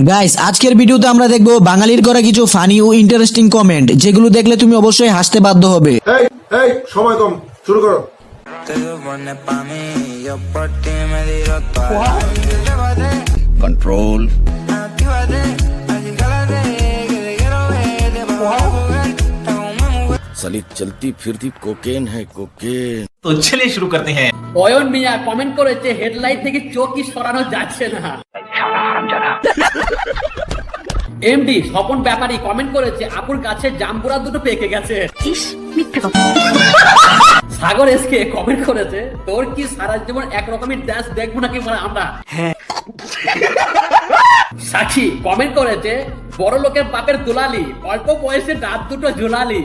Guys, আজকের ভিডিওতে আমরা দেখব বাঙালির করা কিছু ফানি ও ইন্টারেস্টিং কমেন্ট, যেগুলো দেখলে তুমি অবশ্যই হাসতে বাধ্য হবে। এই সময় কম, শুরু করো। कंट्रोल साली चलती फिरती कोकेन है कोकेन। तो चलिए शुरू करते हैं। অয়ন মিয়া কমেন্ট করেছে হেডলাইট থেকে চোখই সরানো যাচ্ছে না। এমডি স্বপন ব্যাপারী কমেন্ট করেছে আপুর কাছে জাম্বুরা দুটো পেকে গেছে। সাগর এসকে কমেন্ট করেছে তোর কি সারা জীবন এক রকমের ড্যান্স দেখবো নাকি আমরা? হ্যাঁ। সাক্ষী কমেন্ট করেছে বড় লোকের বাপের দুলালি, অল্প বয়সে দাঁত দুটো ঝুলালি।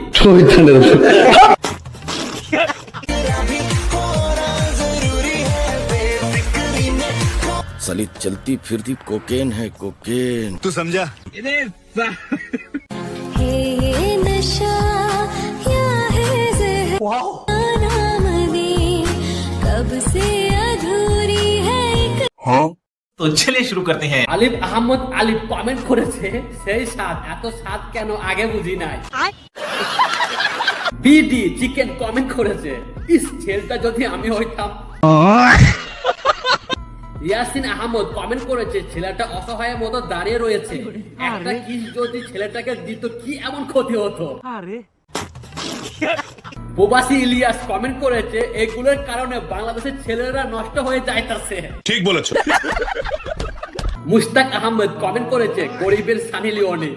साली चलती फिरती कोकेन है कोकेन। तू समझा? नशा क्या है नामदी कब से अधूरी है तो चलिए शुरू करते हैं। আলিফ আহমদ আলিফ কমেন্ট করেছে সেই স্বাদ এত স্বাদ কেন আগে বুঝি নাই। বিডি চিকেন কমেন্ট করেছে ইস ছেলেটা যদি আমি হইতাম। ইয়াসিন আহমদ কমেন্ট করেছে ছেলেটা অসহায়ের মতো দাঁড়িয়ে রয়েছে, একটা কিস যদি ছেলেটাকে দিত কি এমন ক্ষতি হতো। প্রবাসী ইলিয়াস কমেন্ট করেছে এগুলোর কারণে বাংলাদেশের ছেলেরা নষ্ট হয়ে যাইতাছে। ঠিক বলেছো। মুশতাক আহমেদ কমেন্ট করেছে গরিবের সানি লিওনি।